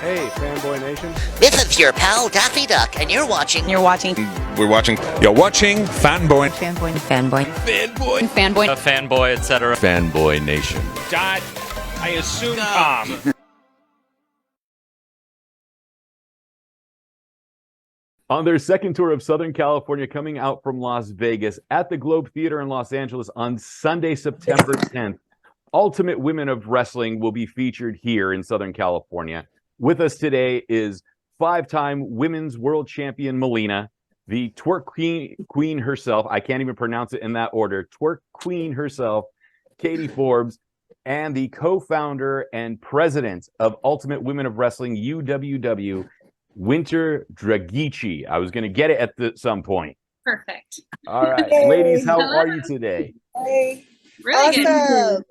Hey, Fanboy Nation. This is your pal Daffy Duck, and you're watching. You're watching. We're watching. You're watching Fanboy. Fanboy. Fanboy. Fanboy. Fanboy. A fanboy, etc. Fanboy Nation. Dot. I assume Tom. On their second tour of Southern California, coming out from Las Vegas at the Globe Theater in Los Angeles on Sunday, September 10th, Ultimate Women of Wrestling will be featured here in Southern California. With us today is five-time Women's World Champion Melina, the Twerk Queen herself, I can't even pronounce it in that order, Twerk Queen herself, Katie Forbes, and the co-founder and president of Ultimate Women of Wrestling, UWW, Winter Draghici. I was going to get it at some point. Perfect. All right. Hey. Ladies, how are you today? Hey. Really awesome. Good.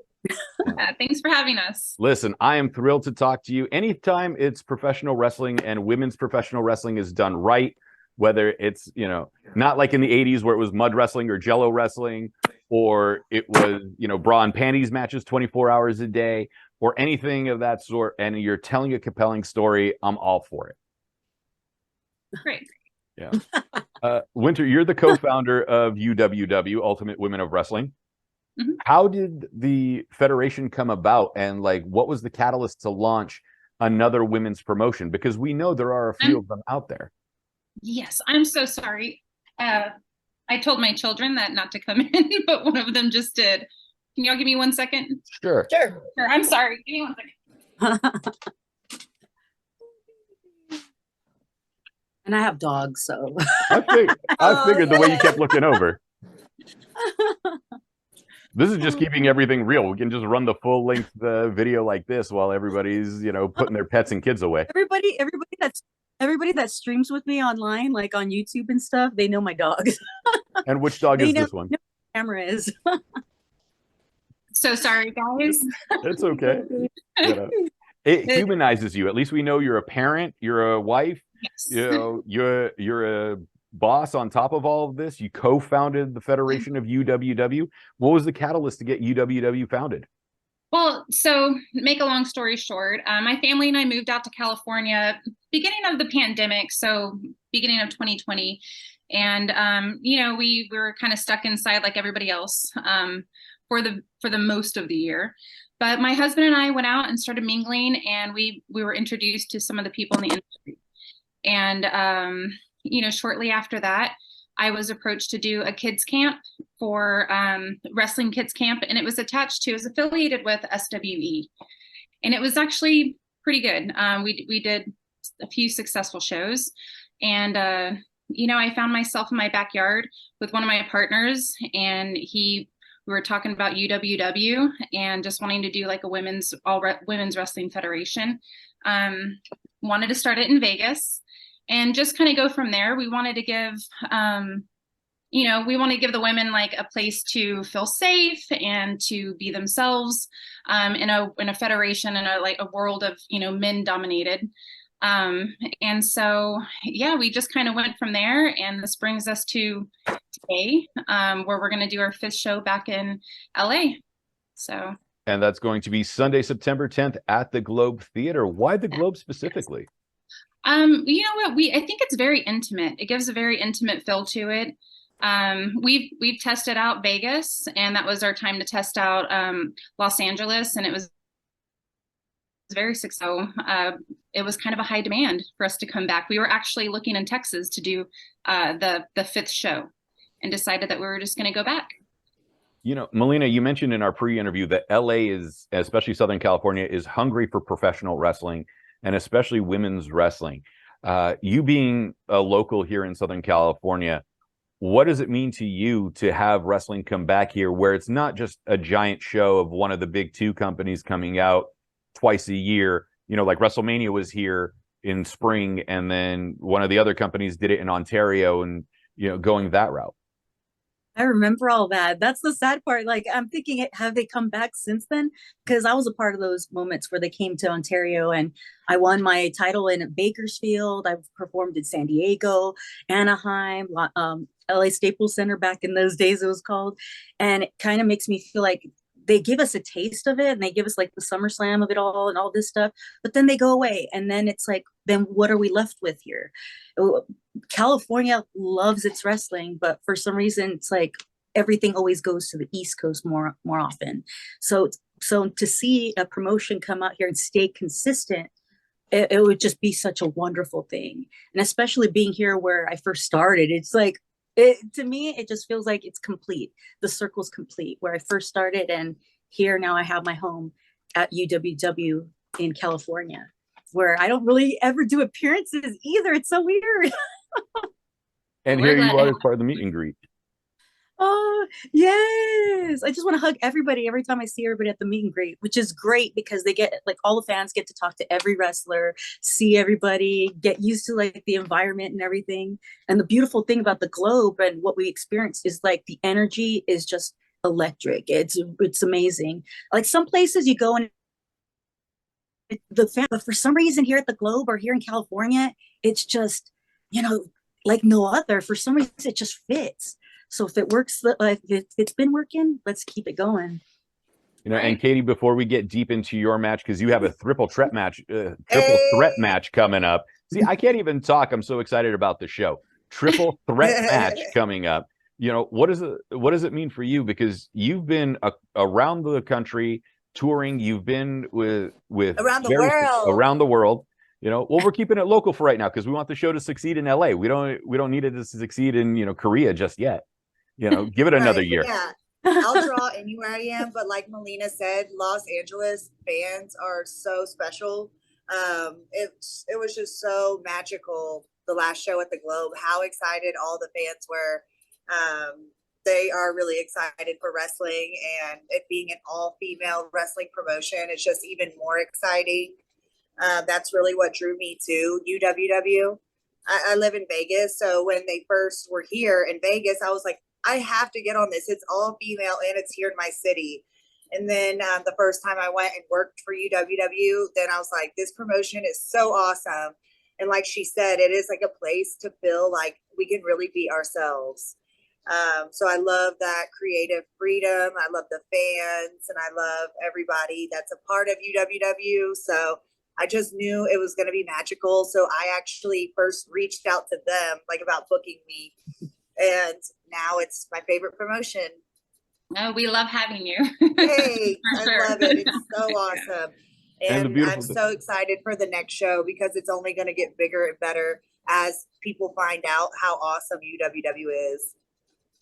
Thanks for having us. Listen, I am thrilled to talk to you. Anytime it's professional wrestling and women's professional wrestling is done right, whether it's, not like in the 80s where it was mud wrestling or jello wrestling, or it was, bra and panties matches 24 hours a day, or anything of that sort, and you're telling a compelling story, I'm all for it. Great. Yeah. Winter, you're the co-founder of UWW, Ultimate Women of Wrestling. Mm-hmm. How did the federation come about, and what was the catalyst to launch another women's promotion? Because we know there are a few of them out there. Yes, I'm so sorry. I told my children that not to come in, but one of them just did. Can y'all give me 1 second? Sure. I'm sorry. Give me 1 second. And I have dogs, so I figured the way you kept looking over. This is just keeping everything real. We can just run the full length video like this while everybody's, putting their pets and kids away. Everybody that streams with me online, like on YouTube and stuff, they know my dogs. And which dog is this one? Know the camera is. So sorry, guys. It's okay. It humanizes you. At least we know you're a parent, you're a wife. Yes. You're a boss on top of all of this. You co-founded the Federation of UWW. What was the catalyst to get UWW founded? Well, so make a long story short, my family and I moved out to California beginning of the pandemic, so beginning of 2020. And, we were kind of stuck inside like everybody else for the most of the year. But my husband and I went out and started mingling, and we were introduced to some of the people in the industry. And, shortly after that, I was approached to do a kids camp for wrestling kids camp, and it was affiliated with SWE. And it was actually pretty good. We did a few successful shows, and, I found myself in my backyard with one of my partners, and we were talking about UWW and just wanting to do like a women's wrestling federation. Wanted to start it in Vegas and just kind of go from there. We wanted to give, the women like a place to feel safe and to be themselves in a federation in a world of, men dominated. And so, we just kind of went from there, and this brings us to today, where we're going to do our 5th show back in LA. So. And that's going to be Sunday, September 10th at the Globe Theater. Why the Globe specifically? You know what? I think it's very intimate. It gives a very intimate feel to it. We've tested out Vegas, and that was our time to test out Los Angeles, and it was very successful. It was kind of a high demand for us to come back. We were actually looking in Texas to do the 5th show, and decided that we were just going to go back. Melina, you mentioned in our pre-interview that LA is, especially Southern California, is hungry for professional wrestling, and especially women's wrestling. You being a local here in Southern California, what does it mean to you to have wrestling come back here, where it's not just a giant show of one of the big 2 companies coming out twice a year? Like WrestleMania was here in spring, and then one of the other companies did it in Ontario, and, going that route. I remember all that. That's the sad part. Like, I'm thinking, have they come back since then? Because I was a part of those moments where they came to Ontario, and I won my title in Bakersfield. I've performed in San Diego, Anaheim, LA Staples Center back in those days it was called. And it kind of makes me feel like they give us a taste of it, and they give us like the SummerSlam of it all and all this stuff, but then they go away, and then it's like, then what are we left with here? California loves its wrestling, but for some reason it's like everything always goes to the East Coast more often. So to see a promotion come out here and stay consistent, it would just be such a wonderful thing. And especially being here where I first started, it's like, to me, it just feels like it's complete. The circle's complete where I first started, and here now I have my home at UWW in California, where I don't really ever do appearances either. It's so weird. And here you are as part of the meet and greet. Oh, yes. I just want to hug everybody every time I see everybody at the meet and greet, which is great because they get, like, all the fans get to talk to every wrestler, see everybody, get used to like the environment and everything. And the beautiful thing about the Globe and what we experience is like the energy is just electric. It's amazing. Like some places you go and the fan, but for some reason here at the Globe or here in California, it's just, like no other. For some reason, it just fits. So if it works, if it's been working, let's keep it going. And Katie, before we get deep into your match, because you have a triple threat match coming up. See, I can't even talk. I'm so excited about the show. Triple threat match coming up. What does it mean for you? Because you've been around the country touring. You've been with around the world. Well, we're keeping it local for right now because we want the show to succeed in LA. We don't need it to succeed in Korea just yet. Give it another year. Yeah, I'll draw anywhere I am, but like Melina said, Los Angeles fans are so special. It was just so magical the last show at the Globe. How excited all the fans were. They are really excited for wrestling, and it being an all-female wrestling promotion, it's just even more exciting. That's really what drew me to UWW. I live in Vegas, so when they first were here in Vegas, I was like, I have to get on this. It's all female and it's here in my city. And then the first time I went and worked for UWW, then I was like, this promotion is so awesome. And like she said, it is like a place to feel like we can really be ourselves. So I love that creative freedom. I love the fans, and I love everybody that's a part of UWW. So I just knew it was going to be magical. So I actually first reached out to them, like, about booking me. And now it's my favorite promotion. Oh, we love having you. Hey, I love it. It's so awesome. And I'm so excited for the next show because it's only going to get bigger and better as people find out how awesome UWW is.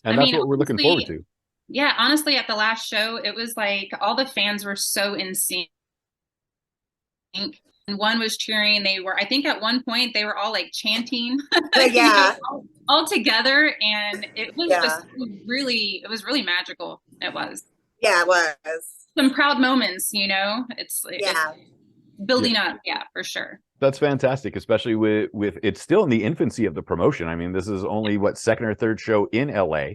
And that's what we're looking forward to. Yeah, honestly, at the last show, it was like all the fans were so in sync. And one was cheering. I think at one point they were all like chanting, yeah, all together, and it was just it was really magical. It was. Yeah, it was. Some proud moments, It's building up. Yeah, for sure. That's fantastic, especially with it's still in the infancy of the promotion. I mean, this is only second or third show in LA,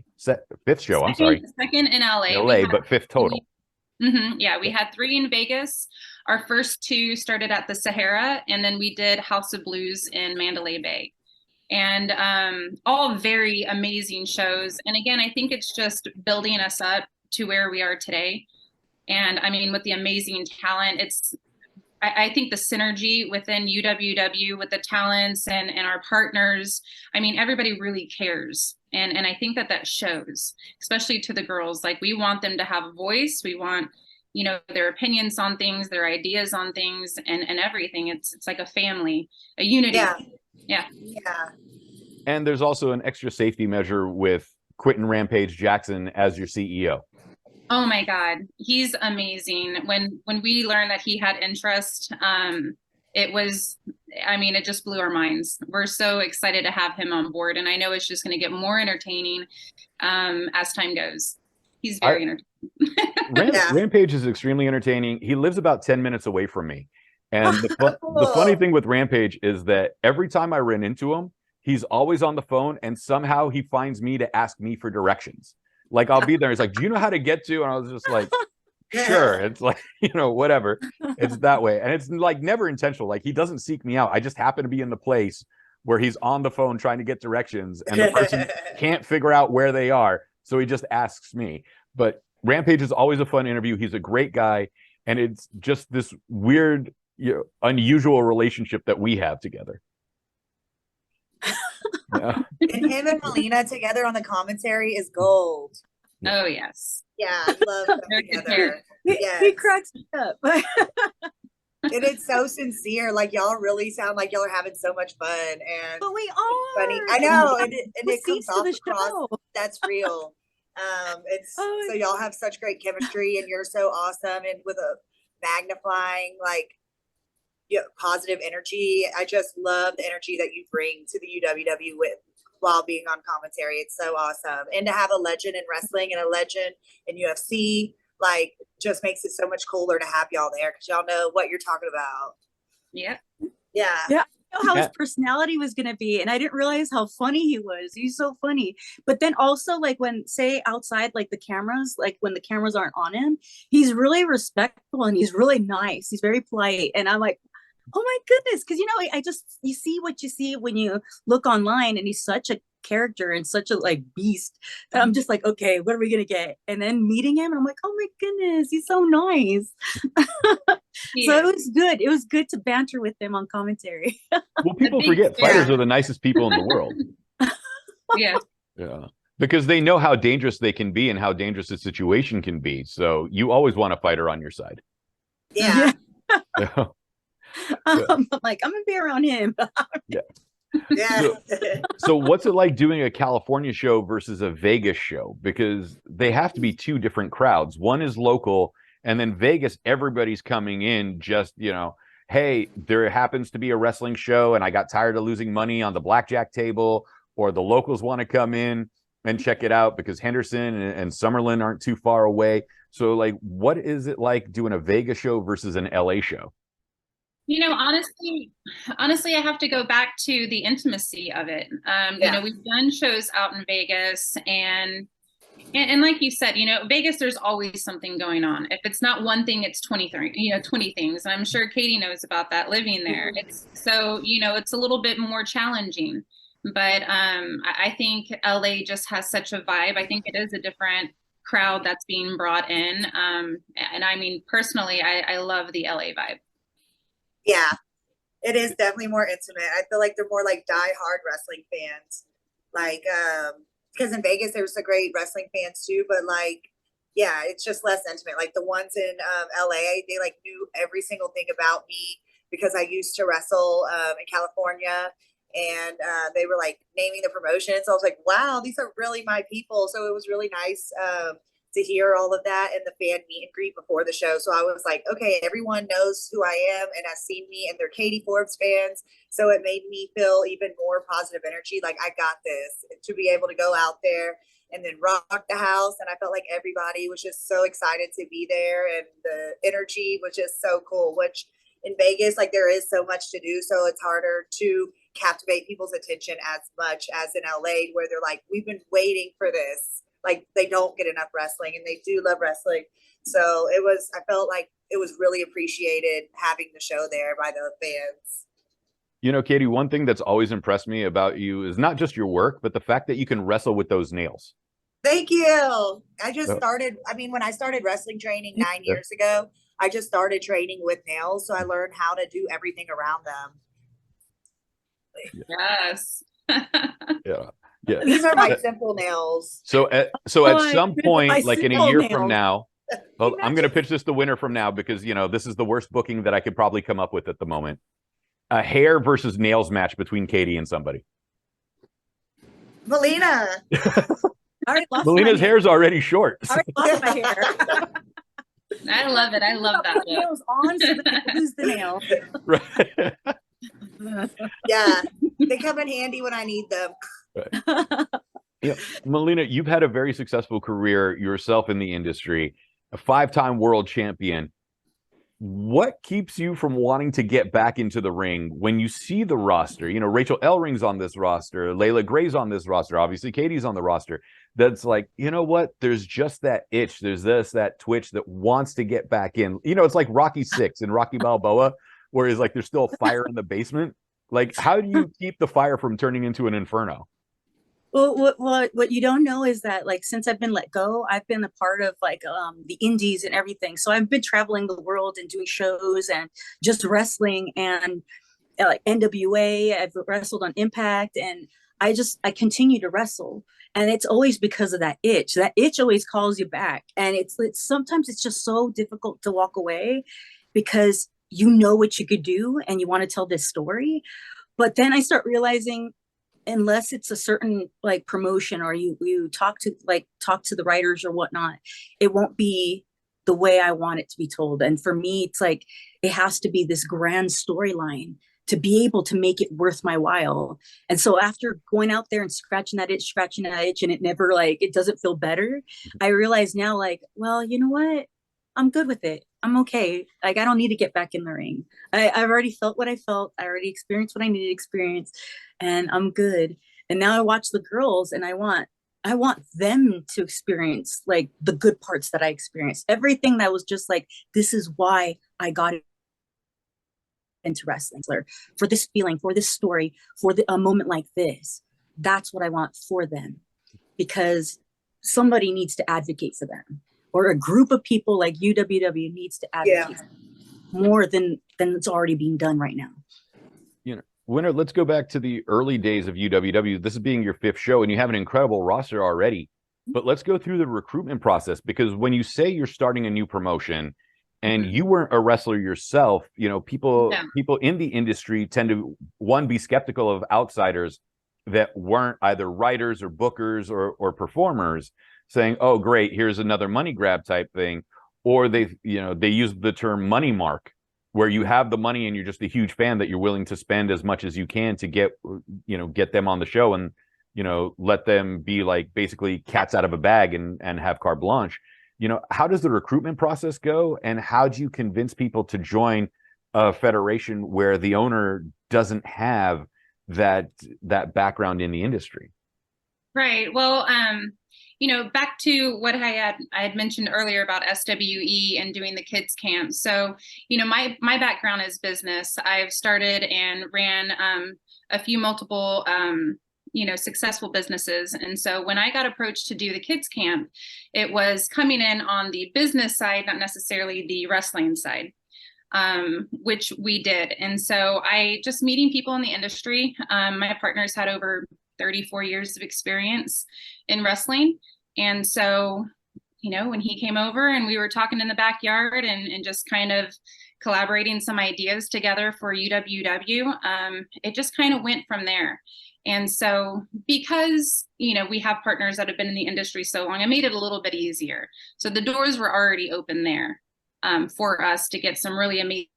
fifth show. I'm sorry, second in LA. But fifth total. Yeah, we had 3 in Vegas. Our first 2 started at the Sahara, and then we did House of Blues in Mandalay Bay. And all very amazing shows. And again, I think it's just building us up to where we are today. And I mean, with the amazing talent, I think the synergy within UWW with the talents and our partners, I mean, everybody really cares. And I think that shows, especially to the girls. Like, we want them to have a voice. We want, their opinions on things, their ideas on things, and everything. It's like a family, a unity. Yeah. And there's also an extra safety measure with Quinton Rampage Jackson as your CEO. Oh my God, he's amazing. When we learned that he had interest, it just blew our minds. We're so excited to have him on board, and I know it's just going to get more entertaining as time goes. He's very entertaining. Rampage is extremely entertaining. He lives about 10 minutes away from me. And the funny thing with Rampage is that every time I run into him, he's always on the phone, and somehow he finds me to ask me for directions. Like, I'll be there. He's like, do you know how to get to? And I was just like, sure. It's like, whatever. It's that way. And it's like never intentional. Like, he doesn't seek me out. I just happen to be in the place where he's on the phone trying to get directions, and the person can't figure out where they are. So he just asks me. But Rampage is always a fun interview. He's a great guy, and it's just this weird, unusual relationship that we have together. Yeah. And him and Melina together on the commentary is gold. Oh yes. Yeah, I love them They're good together. He Yes. cracks me up. And it's so sincere. Like y'all really sound like y'all are having so much fun and But we are funny. I know, and it Receipts comes to off the across. show. That's real. It's Oh, so y'all have such great chemistry, and you're so awesome, and with a magnifying like positive energy. I just love the energy that you bring to the UWW with while being on commentary. It's so awesome, and to have a legend in wrestling and a legend in UFC, like, just makes it so much cooler to have y'all there because y'all know what you're talking about. Yep. Yeah. Yeah. I know how his personality was going to be, and I didn't realize how funny he was. He's so funny. But then also, like, when, say, outside, like the cameras, like when the cameras aren't on him, he's really respectful and he's really nice. He's very polite, and I'm like, oh my goodness, because I just, you see what you see when you look online, and he's such a character and such a like beast that I'm just like, okay, what are we gonna get? And then meeting him, and I'm like, oh my goodness, he's so nice. So it was good. It was good to banter with him on commentary. Well, people forget fighters are the nicest people in the world. Yeah. Yeah. Because they know how dangerous they can be and how dangerous a situation can be. So you always want a fighter on your side. Yeah. Yeah. I'm like, I'm gonna be around him. Yeah. So what's it like doing a California show versus a Vegas show? Because they have to be two different crowds. One is local, and then Vegas, everybody's coming in just, hey, there happens to be a wrestling show and I got tired of losing money on the blackjack table, or the locals want to come in and check it out because Henderson and Summerlin aren't too far away. So like, what is it like doing a Vegas show versus an LA show? Honestly, I have to go back to the intimacy of it. We've done shows out in Vegas, and like you said, Vegas, there's always something going on. If it's not one thing, it's 20 things. And I'm sure Katie knows about that living there. It's so, it's a little bit more challenging, but I think LA just has such a vibe. I think it is a different crowd that's being brought in. And I mean, personally, I love the LA vibe. Yeah, it is definitely more intimate. I feel like they're more like die-hard wrestling fans. Like, because in Vegas, there's a great wrestling fans too, but like, yeah, it's just less intimate. Like the ones in LA, they like knew every single thing about me because I used to wrestle in California, and they were like naming the promotions. So I was like, wow, these are really my people. So it was really nice to hear all of that and the fan meet and greet before the show. So I was like, okay, everyone knows who I am and has seen me, and they're Katie Forbes fans. So it made me feel even more positive energy. Like, I got this, to be able to go out there and then rock the house. And I felt like everybody was just so excited to be there, and the energy was just so cool, which in Vegas, like, there is so much to do. So it's harder to captivate people's attention as much as in LA, where they're like, we've been waiting for this. Like, they don't get enough wrestling, and they do love wrestling. So I felt like it was really appreciated having the show there by the fans. Katie, one thing that's always impressed me about you is not just your work, but the fact that you can wrestle with those nails. Thank you. I just started, when I started wrestling training 9 years ago, I just started training with nails. So I learned how to do everything around them. Yes. Yeah. Yeah. These are my simple nails. So at some point, like in a year from now, I'm going to pitch this to Winter from now, because, this is the worst booking that I could probably come up with at the moment. A hair versus nails match between Katie and somebody. Melina. Melina's hair's already short. I already lost my hair. I love it. I love that. Nails on so that I lose the nail. Right. Yeah, they come in handy when I need them. Right. Yeah, Melina, you've had a very successful career yourself in the industry, a 5-time world champion. What keeps you from wanting to get back into the ring when you see the roster? Rachel Ellring's on this roster, Layla Gray's on this roster, obviously Katie's on the roster. That's like, what? There's just that itch. There's that twitch that wants to get back in. It's like Rocky 6 and Rocky Balboa, where he's like, there's still a fire in the basement. Like, how do you keep the fire from turning into an inferno? Well, what you don't know is that like since I've been let go, I've been a part of like the indies and everything. So I've been traveling the world and doing shows and just wrestling and like NWA. I've wrestled on Impact, and I continue to wrestle, and it's always because of that itch. That itch always calls you back, and it's sometimes it's just so difficult to walk away because you know what you could do and you want to tell this story, but then I start realizing unless it's a certain like promotion or you talk to the writers or whatnot, it won't be the way I want it to be told. And for me, it's like it has to be this grand storyline to be able to make it worth my while. And so after going out there and scratching that itch, and it never like it doesn't feel better, I realize now like, well, you know what? I'm good with it. I'm okay. Like I don't need to get back in the ring. I've already felt what I felt. I already experienced what I needed to experience, and I'm good. And now I watch the girls, and I want them to experience like the good parts that I experienced. Everything that was just like, this is why I got into wrestling, for this feeling, for this story, for a moment like this. That's what I want for them, because somebody needs to advocate for them, or a group of people like UWW needs to advocate more than it's already being done right now. You know, Winter, let's go back to the early days of UWW. This is being your 5th show, and you have an incredible roster already. But let's go through the recruitment process, because when you say you're starting a new promotion and you weren't a wrestler yourself, you know, people in the industry tend to, one, be skeptical of outsiders that weren't either writers or bookers or performers, saying, oh, great, here's another money grab type thing. Or they use the term money mark, where you have the money and you're just a huge fan that you're willing to spend as much as you can to get them on the show and, let them be like basically cats out of a bag and have carte blanche. How does the recruitment process go, and how do you convince people to join a federation where the owner doesn't have that background in the industry? Right. Well, back to what I had mentioned earlier about SWE and doing the kids camp. So, my background is business. I've started and ran a few multiple successful businesses. And so when I got approached to do the kids camp, it was coming in on the business side, not necessarily the wrestling side, which we did. And so just meeting people in the industry, my partner's had over 34 years of experience in wrestling. And so, when he came over and we were talking in the backyard and just kind of collaborating some ideas together for UWW, it just kind of went from there. And so because, we have partners that have been in the industry so long, it made it a little bit easier. So the doors were already open there for us to get some really amazing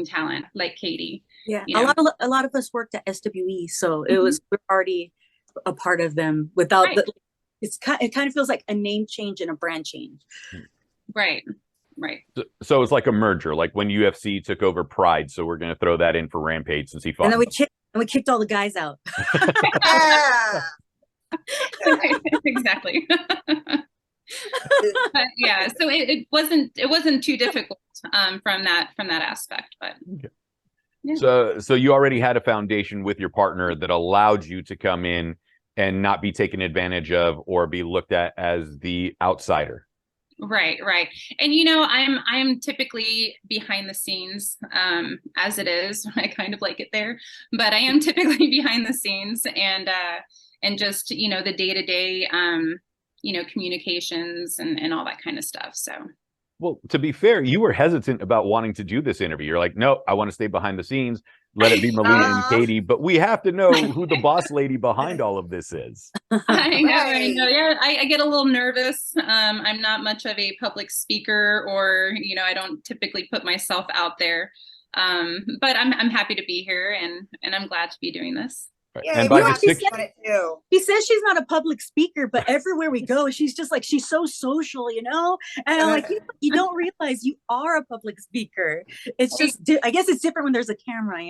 talent like Katie. Yeah, a lot of us worked at SWE, so we're already a part of them without it kind of feels like a name change and a brand change. Right. So it's like a merger, like when UFC took over Pride. So we're going to throw that in for Rampage since he fought. And then we kicked all the guys out. Exactly. But yeah, so it wasn't too difficult from that aspect, but. Okay. Yeah. So you already had a foundation with your partner that allowed you to come in and not be taken advantage of or be looked at as the outsider. Right. And I'm typically behind the scenes as it is. I kind of like it there, but I am typically behind the scenes and just the day-to-day communications and all that kind of stuff. So. Well, to be fair, you were hesitant about wanting to do this interview. You're like, no, I want to stay behind the scenes. Let it be Melina and Katie. But we have to know who the boss lady behind all of this is. I know. Yeah, I get a little nervous. I'm not much of a public speaker, or I don't typically put myself out there. But I'm happy to be here, and I'm glad to be doing this. Yeah, and by the he says she's not a public speaker, but everywhere we go, she's just like, she's so social, And I'm like, you don't realize you are a public speaker. It's just, I guess it's different when there's a camera,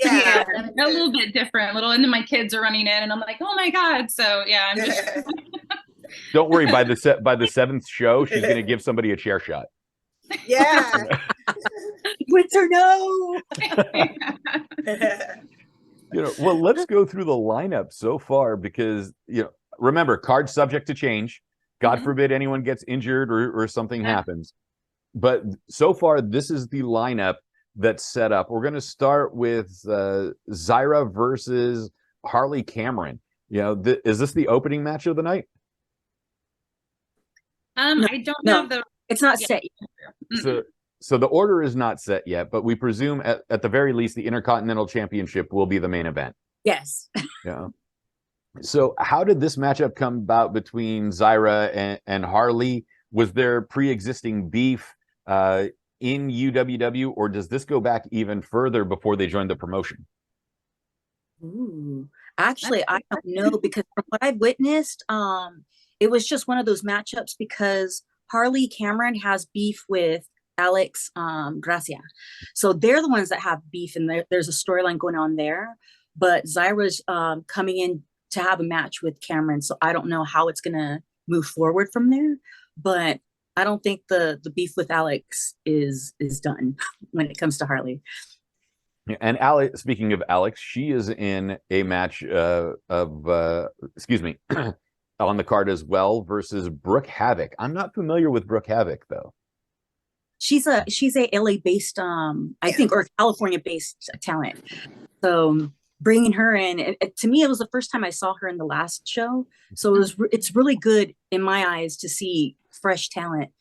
Yeah, a little bit different. And then my kids are running in, and I'm like, oh my God. So yeah, I'm just. Don't worry. By the 7th show, she's going to give somebody a chair shot. Yeah. Winter, no. Well, let's go through the lineup so far because, remember, cards subject to change. God forbid anyone gets injured or something happens. But so far, this is the lineup that's set up. We're going to start with Zyra versus Harley Cameron. Is this the opening match of the night? I don't know the. It's not set yet. So the order is not set yet, but we presume at the very least the Intercontinental Championship will be the main event. Yes. Yeah. So how did this matchup come about between Zyra and Harley? Was there pre-existing beef in UWW, or does this go back even further before they joined the promotion? Ooh. Actually, I don't know, because from what I've witnessed, it was just one of those matchups because Harley Cameron has beef with Alex Gracia. So they're the ones that have beef, and there's a storyline going on there. But Zyra's coming in to have a match with Cameron, so I don't know how it's gonna move forward from there. But I don't think the beef with Alex is done when it comes to Harley. And Alex, speaking of Alex, she is in a match on the card as well versus Brooke Havoc. I'm not familiar with Brooke Havoc though. She's a LA based I think, or California based talent. So bringing her in, to me, it was the first time I saw her in the last show. So it's really good in my eyes to see fresh talent,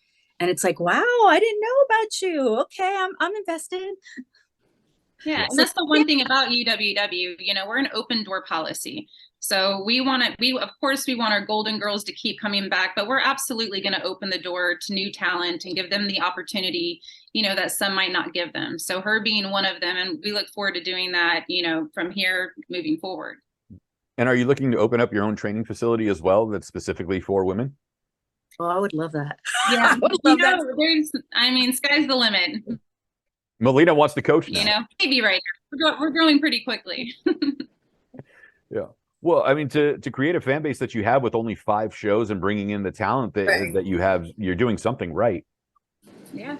and it's like, wow, I didn't know about you. Okay, I'm invested. Yeah, and that's the one thing about UWW. We're an open door policy. So we want our Golden Girls to keep coming back, but we're absolutely going to open the door to new talent and give them the opportunity, that some might not give them. So her being one of them, and we look forward to doing that, from here moving forward. And are you looking to open up your own training facility as well that's specifically for women? Oh, I would love that. Yeah, sky's the limit. Melina wants to coach now. Maybe right now. We're growing pretty quickly. Yeah. Well, I mean, to create a fan base that you have with only 5 shows and bringing in the talent that you have, you're doing something right. Yeah.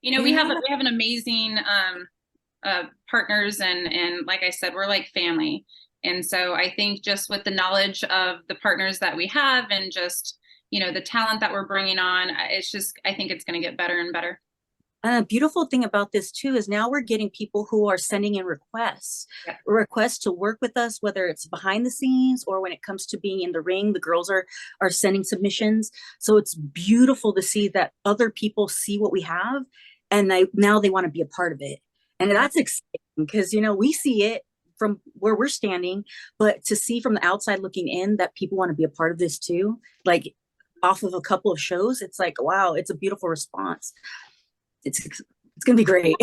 We have an amazing partners, and like I said, we're like family. And so I think just with the knowledge of the partners that we have and just, the talent that we're bringing on, I think it's going to get better and better. A beautiful thing about this too is now we're getting people who are sending in requests to work with us, whether it's behind the scenes or when it comes to being in the ring. The girls are sending submissions. So it's beautiful to see that other people see what we have, and now they want to be a part of it. And that's exciting because, we see it from where we're standing, but to see from the outside looking in that people want to be a part of this too, like off of a couple of shows, it's like, wow, it's a beautiful response. It's gonna be great.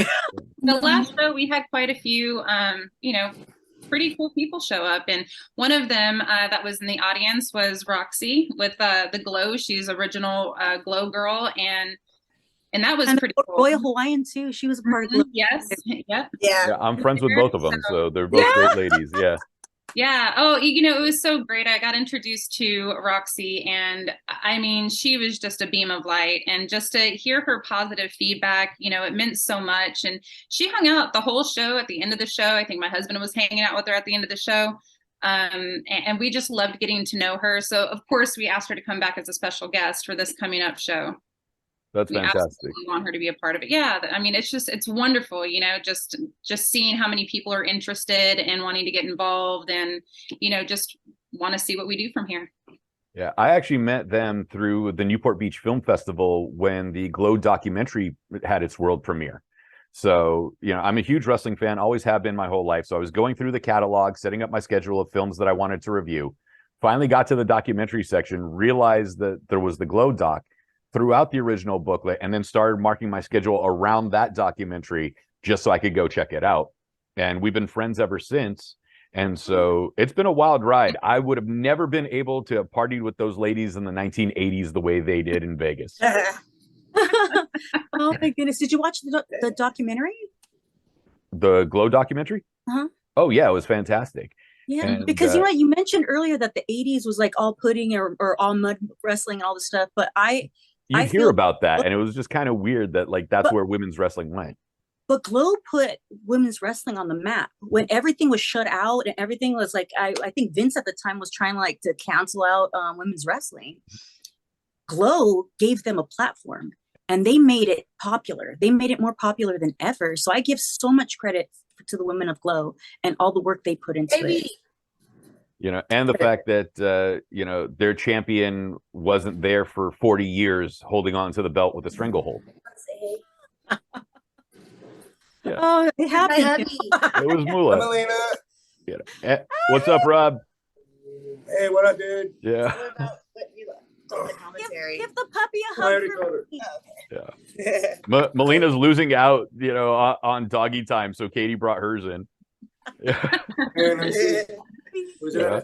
The last show we had quite a few pretty cool people show up, and one of them that was in the audience was Roxy with the Glow. She's original Glow girl, and that was pretty cool. Royal Hawaiian too. She was a part of Glow. Yes. Yep. Yeah. I'm friends with both of them, so they're both great ladies. Yeah. Yeah. Oh, it was so great. I got introduced to Roxy, and I mean, she was just a beam of light, and just to hear her positive feedback, it meant so much. And she hung out the whole show. At the end of the show, I think my husband was hanging out with her at the end of the show. And we just loved getting to know her. So of course we asked her to come back as a special guest for this coming up show. That's fantastic. We want her to be a part of it. Yeah. I mean, it's wonderful, just seeing how many people are interested and wanting to get involved, and, just want to see what we do from here. Yeah. I actually met them through the Newport Beach Film Festival when the Glow documentary had its world premiere. So, I'm a huge wrestling fan, always have been my whole life. So I was going through the catalog, setting up my schedule of films that I wanted to review. Finally got to the documentary section, realized that there was the Glow doc, throughout the original booklet, and then started marking my schedule around that documentary just so I could go check it out. And we've been friends ever since. And so it's been a wild ride. I would have never been able to have partied with those ladies in the 1980s the way they did in Vegas. Oh my goodness. Did you watch the documentary? The Glow documentary? Uh-huh. Oh yeah, it was fantastic. Yeah, And, because you mentioned earlier that the 80s was like all pudding or all mud wrestling, all the stuff. But I hear about that, and it was just kind of weird that that's where women's wrestling went. But Glow put women's wrestling on the map when everything was shut out and everything was like, I think Vince at the time was trying like to cancel out women's wrestling. Glow gave them a platform and they made it popular. They made it more popular than ever. So I give so much credit to the women of Glow and all the work they put into it. You know, and the fact that, you know, their champion wasn't there for 40 years holding on to the belt with a stranglehold. Yeah. Oh, it happened. It was Moolah. Melina. Yeah. What's up, Rob? Hey, what up, dude? Yeah. Give the puppy a I hug. already for told her. Yeah. Melina's losing out, you know, on doggy time, so Katie brought hers in. Yeah. Yeah.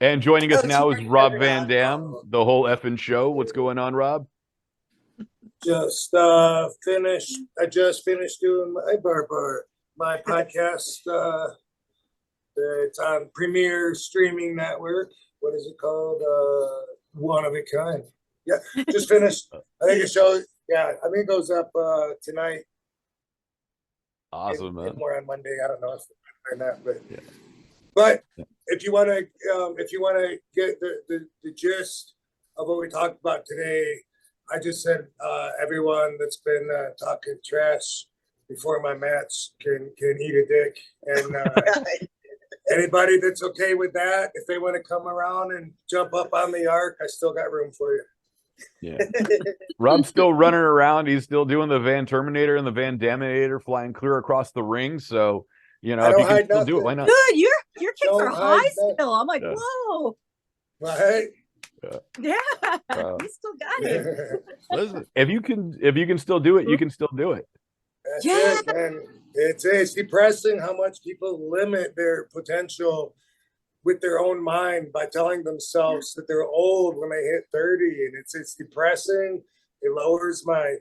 And joining us now is Rob Van Dam, the whole effing show. What's going on, Rob? Just finished. I just finished doing my podcast. It's on Premier Streaming Network. What is it called? One of a Kind. Yeah, just finished. I think it shows. Yeah, I think it goes up tonight. Awesome, man. More on Monday. I don't know if or not, but yeah. But if you want to get the gist of what we talked about today, I just said everyone that's been talking trash before my match can eat a dick, and anybody that's okay with that, if they want to come around and jump up on the arc, I still got room for you. Yeah. Rob's still running around. He's still doing the Van Terminator and the Van Daminator flying clear across the ring. So, you know, if you can still do it, why not? Good, your kicks Don't are hide high that. still. I'm like, Yeah. whoa. Right? Yeah, you still got it. Listen, if you can still do it, you can still do it. That's Yeah. it, man. It's depressing how much people limit their potential with their own mind by telling themselves that they're old when they hit 30, and it's depressing. It lowers my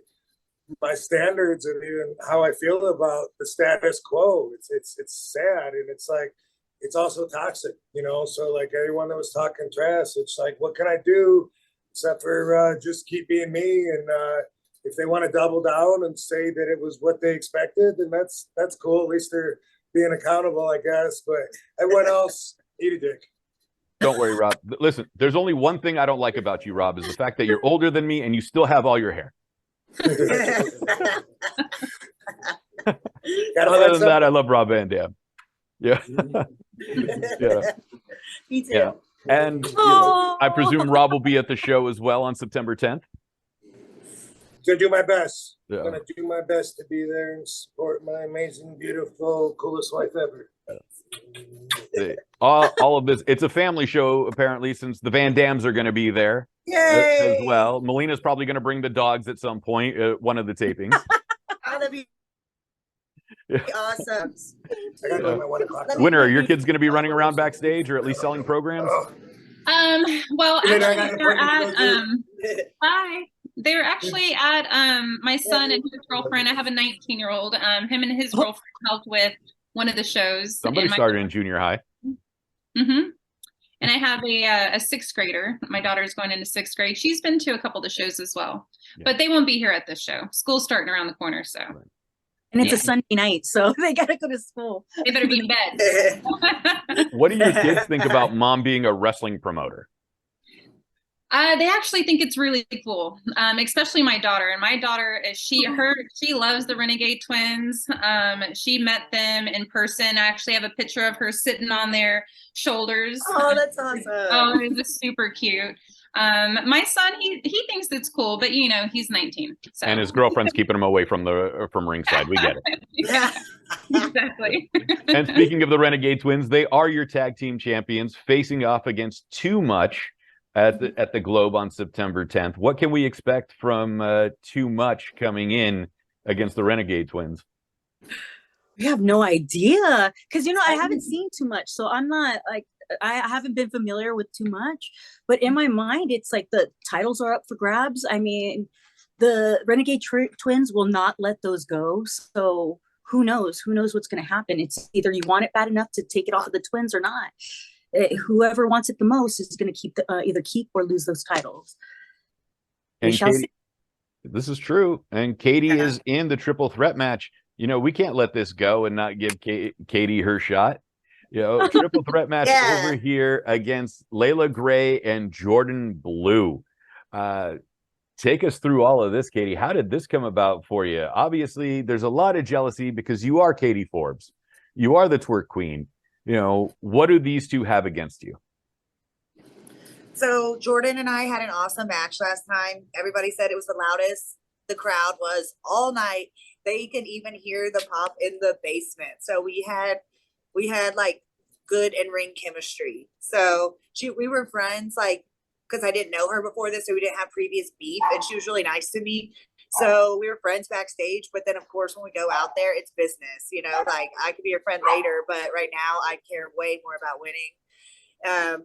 standards and even how I feel about the status quo. It's sad, and it's like it's also toxic, you know. So like everyone that was talking trash, it's like, what can I do except for just keep being me? And if they want to double down and say that it was what they expected, then that's cool. At least they're being accountable, I guess. But everyone else, eat a dick. Don't worry, Rob. Listen, there's only one thing I don't like about you, Rob, is the fact that you're older than me and you still have all your hair. Other than that, I love Rob Van Dam. Yeah. Yeah. Me too. Yeah. And you know, I presume Rob will be at the show as well on September 10th. Gonna do my best. Yeah. Gonna do my best to be there and support my amazing, beautiful, coolest wife ever. All of this, it's a family show apparently, since the Van Dams are going to be there as well. Melina's probably going to bring the dogs at some point, one of the tapings. Oh, that'd be awesome. I gotta go at 1 o'clock. Winter, are your kids going to be running around backstage or at least selling programs? Well, And then I actually, got they're appointments to at go hi. They're actually at my son and his girlfriend. I have a 19-year-old. Him and his girlfriend helped with one of the shows. Somebody started in junior high. Mm-hmm. And I have a sixth grader. My daughter's going into sixth grade. She's been to a couple of the shows as well, but they won't be here at this show. School's starting around the corner, so. And it's a Sunday night, so they gotta go to school. They better be in bed. What do your kids think about mom being a wrestling promoter? They actually think it's really cool, especially my daughter. And my daughter, she loves the Renegade Twins. She met them in person. I actually have a picture of her sitting on their shoulders. Oh, that's awesome. Oh, it was super cute. My son, he thinks it's cool, but you know, he's 19. So. And his girlfriend's keeping him away from ringside. We get it. Yeah, exactly. And speaking of the Renegade Twins, they are your tag team champions, facing off against Too Much at the Globe on September 10th. What can we expect from Too Much coming in against the Renegade Twins? We have no idea, because you know I haven't seen Too Much, so I'm not like I haven't been familiar with Too Much. But in my mind, it's like the titles are up for grabs. I mean, the Renegade Twins will not let those go. So who knows? Who knows what's going to happen? It's either you want it bad enough to take it off of the Twins or not. Whoever wants it the most is going to keep either keep or lose those titles. And We shall Katie, see. this is true. And Katie is in the triple threat match. we can't let this go and not give Katie her shot. Triple threat match over here against Layla Gray and Jordan Blue. Take us through all of this, Katie. How did this come about for you? Obviously, there's a lot of jealousy because you are Katie Forbes. You are the twerk queen. What do these two have against you? So Jordan and I had an awesome match last time. Everybody said it was the loudest the crowd was all night. They can even hear the pop in the basement. So we had like good in-ring chemistry. So we were friends, like, because I didn't know her before this, so we didn't have previous beef, and she was really nice to me. So we were friends backstage, but then of course when we go out there, it's business. Like I could be your friend later, but right now I care way more about winning.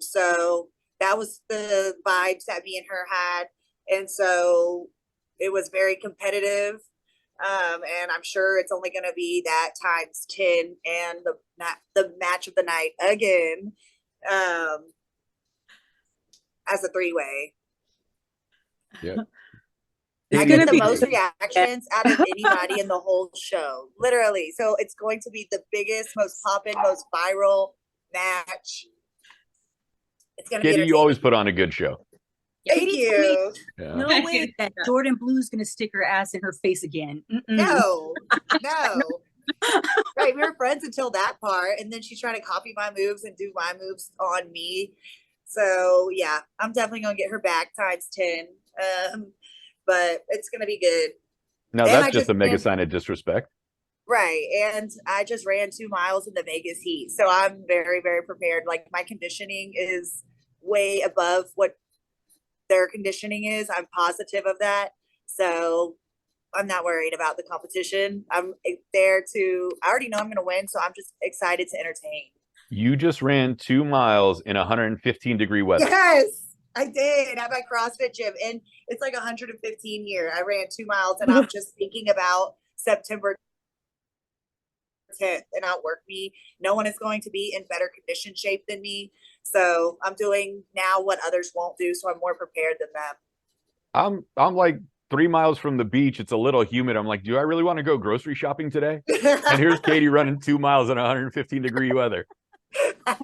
So that was the vibes that me and her had, and so it was very competitive. And I'm sure it's only going to be that times 10 and the match of the night again, as a three-way. Yeah. I get the most reactions out of anybody in the whole show, literally. So it's going to be the biggest, most poppin', most viral match. It's going to be Katie, you always put on a good show. Thank you. Yeah. No way that Jordan Blue's gonna stick her ass in her face again. No. Right, we were friends until that part, and then she's trying to copy my moves and do my moves on me. So yeah, I'm definitely gonna get her back times 10. But it's gonna be good. No, that's just a mega sign of disrespect. Right, and I just ran 2 miles in the Vegas heat, so I'm very, very prepared. Like my conditioning is way above what their conditioning is. I'm positive of that. So I'm not worried about the competition. I'm there I already know I'm going to win. So I'm just excited to entertain. You just ran 2 miles in 115-degree weather. Yes, I did at my CrossFit gym. And it's like 115 here. I ran 2 miles and I'm just thinking about September 10th and outwork me. No one is going to be in better condition shape than me. So I'm doing now what others won't do. So I'm more prepared than them. I'm like 3 miles from the beach. It's a little humid. I'm like, do I really want to go grocery shopping today? And here's Katie running 2 miles in 115-degree weather.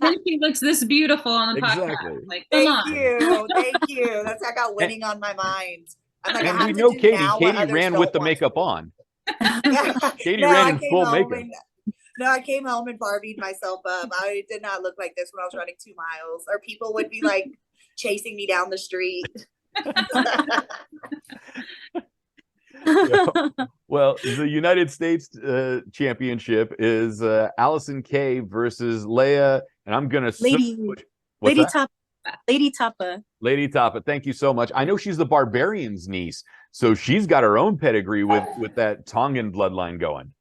And she looks this beautiful on the Exactly. podcast. Like, thank you. That's how I got winning on my mind. I'm like, and we know Katie. Katie ran with the makeup on. Katie ran in full makeup. No, I came home and Barbied myself up. I did not look like this when I was running 2 miles, or people would be like chasing me down the street. Yeah. Well, the United States Championship is Allison Kay versus Leia, and I'm gonna Lady Tapa. Thank you so much. I know she's the Barbarian's niece, so she's got her own pedigree with that Tongan bloodline going.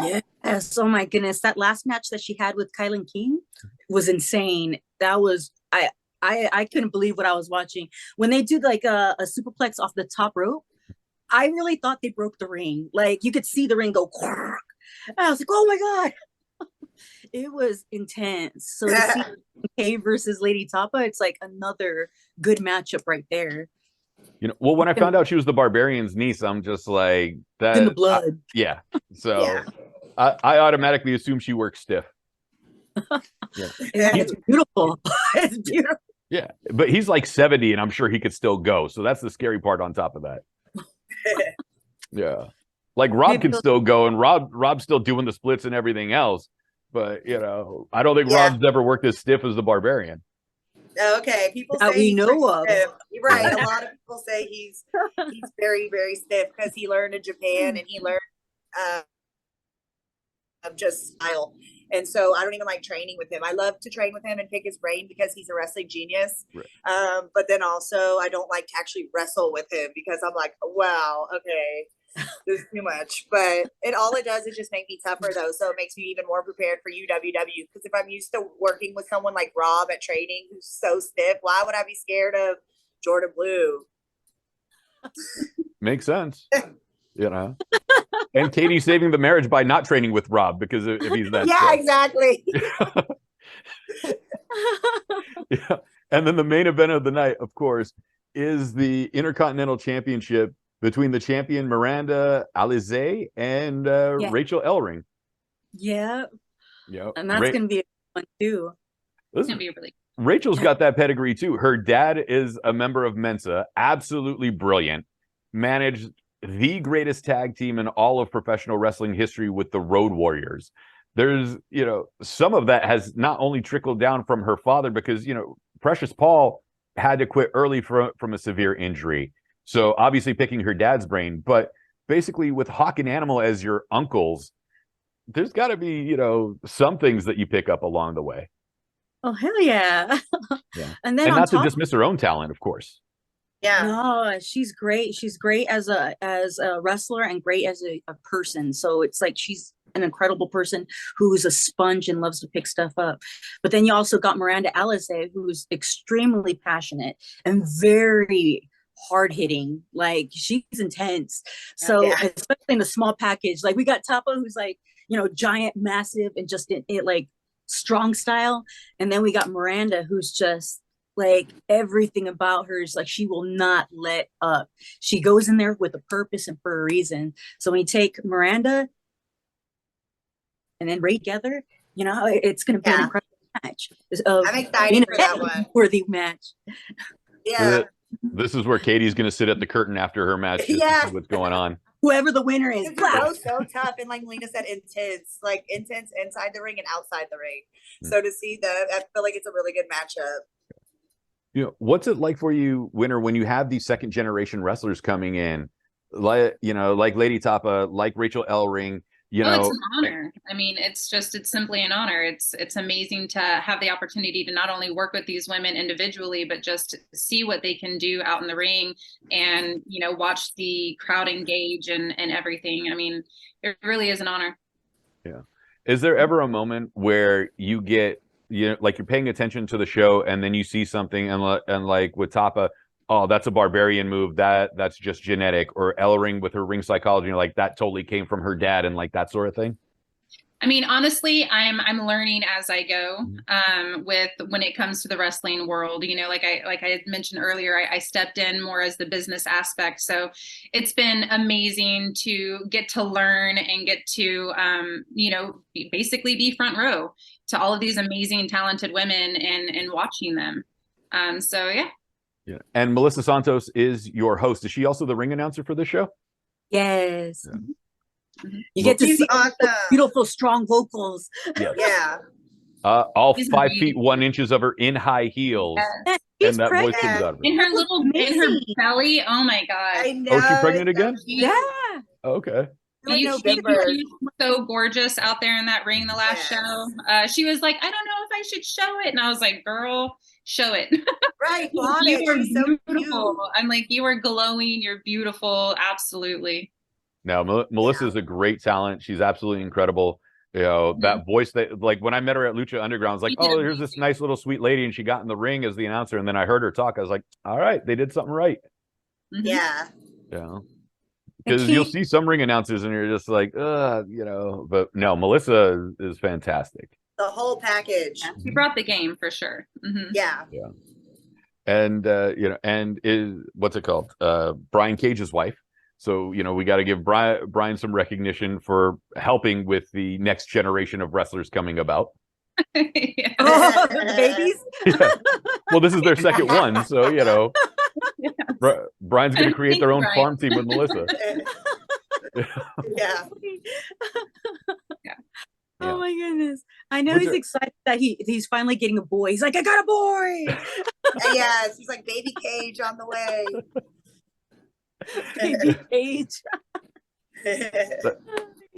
Yes. Oh my goodness. That last match that she had with Kylan King was insane. That was I couldn't believe what I was watching. When they do like a superplex off the top rope, I really thought they broke the ring. Like you could see the ring go. And I was like, oh my God. It was intense. So to see Kay versus Lady Tapa, it's like another good matchup right there. Well, when I found out she was the Barbarian's niece, I'm just like, that in the blood. Yeah. So yeah. I automatically assume she works stiff. Yeah. It's beautiful. It's beautiful. Yeah. But he's like 70 and I'm sure he could still go. So that's the scary part on top of that. Yeah. Like Rob can still go, and Rob's still doing the splits and everything else. But I don't think Rob's ever worked as stiff as the Barbarian. Okay, people say we know of. You're right. A lot of people say he's very, very stiff because he learned in Japan and he learned just style. And so I don't even like training with him. I love to train with him and pick his brain because he's a wrestling genius. Right. But then also I don't like to actually wrestle with him because I'm like, wow, okay, this is too much. But all it does is just make me tougher though. So it makes me even more prepared for UWW. Because if I'm used to working with someone like Rob at training who's so stiff, why would I be scared of Jordan Blue? Makes sense. And Katie saving the marriage by not training with Rob because if he's that stiff. Exactly. Yeah. And then the main event of the night, of course, is the Intercontinental Championship between the champion Miranda Alizé and Rachel Ellering. Yeah. Yep. And that's going to be a one too. It's gonna be really. Rachel's got that pedigree too. Her dad is a member of Mensa, absolutely brilliant, managed the greatest tag team in all of professional wrestling history with the Road Warriors. There's, some of that has not only trickled down from her father because, Precious Paul had to quit early from a severe injury. So obviously picking her dad's brain, but basically with Hawk and Animal as your uncles, there's got to be, some things that you pick up along the way. Oh, hell yeah. Yeah. And then and on not top, to dismiss her own talent, of course. Yeah. no, she's great. She's great as a wrestler and great as a person. So it's like she's an incredible person who's a sponge and loves to pick stuff up. But then you also got Miranda Alizé, who's extremely passionate and very hard hitting. Like she's intense. So especially in the small package, like we got Tapa, who's like, giant, massive, and just in it like strong style. And then we got Miranda, who's just like everything about her is like she will not let up. She goes in there with a purpose and for a reason. So when you take Miranda and then Ray together, it's going to be an incredible match. I'm excited for that one. Worthy match. Yeah. This is where Katie's going to sit at the curtain after her match just to see what's going on. Whoever the winner is. It's so tough and like Melina said, intense inside the ring and outside the ring. So to see that, I feel like it's a really good matchup. What's it like for you, Winter, when you have these second generation wrestlers coming in, like Lady Tapa, like Rachel Ellering? It's an honor. I mean, it's simply an honor. It's amazing to have the opportunity to not only work with these women individually, but just see what they can do out in the ring and, watch the crowd engage and everything. I mean, it really is an honor. Yeah. Is there ever a moment where you get, like you're paying attention to the show and then you see something and like with Tapa, oh, that's a barbarian move. That's just genetic. Or Ellering with her ring psychology, like that totally came from her dad and like that sort of thing? I mean, honestly, I'm learning as I go when it comes to the wrestling world. Like I had mentioned earlier, I stepped in more as the business aspect. So it's been amazing to get to learn and get to, basically be front row to all of these amazing, talented women and watching them. So, yeah. Yeah. And Melissa Santos is your host. Is she also the ring announcer for the show? Yes. Yeah. You get to see awesome. beautiful, strong vocals. Yes. Yeah. All 5 feet 1 inches of her in high heels. And that voice comes out of her. In her belly. Oh my God. I know. Oh, is she pregnant again? Yeah. Okay. She's so gorgeous out there in that ring the last show. She was like, I don't know if I should show it. And I was like, girl, show it. Right. You are so beautiful. I'm like, you are glowing. You're beautiful. Absolutely. Now, Melissa is a great talent. She's absolutely incredible. That voice that, like, when I met her at Lucha Underground, I was like, oh, here's this nice little sweet lady. And she got in the ring as the announcer. And then I heard her talk. I was like, all right, they did something right. Yeah. Yeah. Because you'll see some ring announcers and you're just like, but no, Melissa is fantastic. The whole package. Yeah, she brought the game for sure. Yeah. Yeah. And, and is, what's it called? Brian Cage's wife. So, we got to give Brian some recognition for helping with the next generation of wrestlers coming about. Yeah. Oh, babies. Yeah. Well, this is their second one. So, Brian's going to create their own farm team with Melissa. Yeah. Oh my goodness. I know he's excited that he's finally getting a boy. He's like, I got a boy. Yes. He's like, baby Cage on the way. Baby Cage.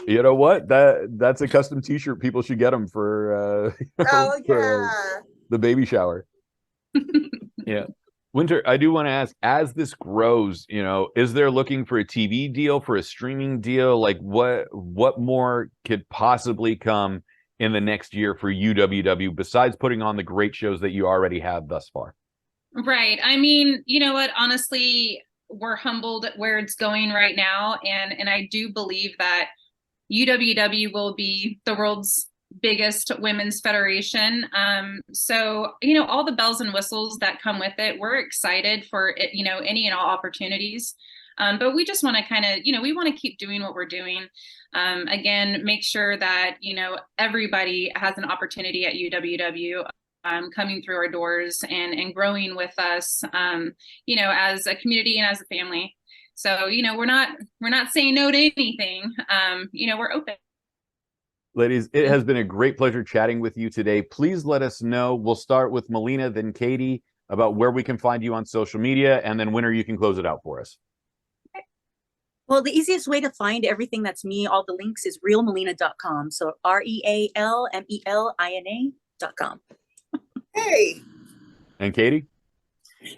You know what? That's a custom T-shirt. People should get them for the baby shower. Yeah. Winter, I do want to ask, as this grows, is there looking for a TV deal, for a streaming deal? Like what more could possibly come in the next year for UWW besides putting on the great shows that you already have thus far? Right. I mean, you know what? Honestly, we're humbled at where it's going right now. And I do believe that UWW will be the world's biggest women's federation. So, all the bells and whistles that come with it, we're excited for it, any and all opportunities. But we just want to kind of, we want to keep doing what we're doing. Again, make sure that, everybody has an opportunity at UWW. Coming through our doors and growing with us, as a community and as a family. So, we're not saying no to anything. We're open. Ladies, it has been a great pleasure chatting with you today. Please let us know. We'll start with Melina, then Katie, about where we can find you on social media, and then Winter, you can close it out for us. Well, the easiest way to find everything that's me, all the links, is realmelina.com. So RealMelina.com. Hey, And Katie?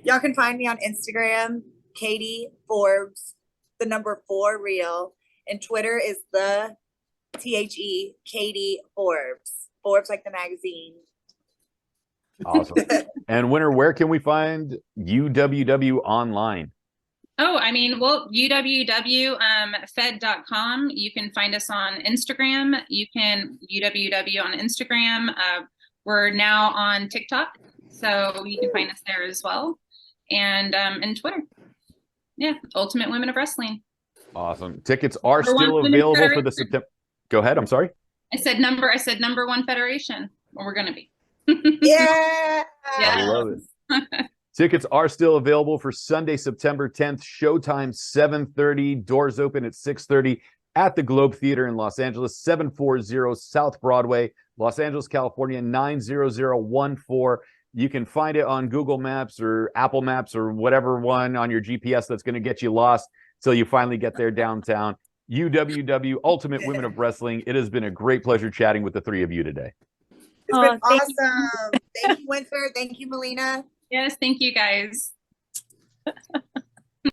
y'all can find me on Instagram, Katie Forbes, the number 4 real, and Twitter is the THE Katie Forbes. Forbes like the magazine. Awesome. And Winter, where can we find UWW online? Oh, UWW, You can find us on Instagram. You can UWW on Instagram. We're now on TikTok, so you can find us there as well. And Twitter. Yeah, Ultimate Women of Wrestling. Awesome. Tickets are Number one still women available for federation. the September. Go ahead. I'm sorry. I said number 1 federation, or we're going to be. Yeah. I love it. Tickets are still available for Sunday, September 10th. Showtime 7:30. Doors open at 6:30 at the Globe Theater in Los Angeles, 740 South Broadway, Los Angeles, California, 90014. You can find it on Google Maps or Apple Maps or whatever one on your GPS that's going to get you lost till you finally get there downtown. UWW, Ultimate Women of Wrestling. It has been a great pleasure chatting with the three of you today. It's been Thank awesome. Thank you, Winter. Thank you, Melina. Yes, thank you guys.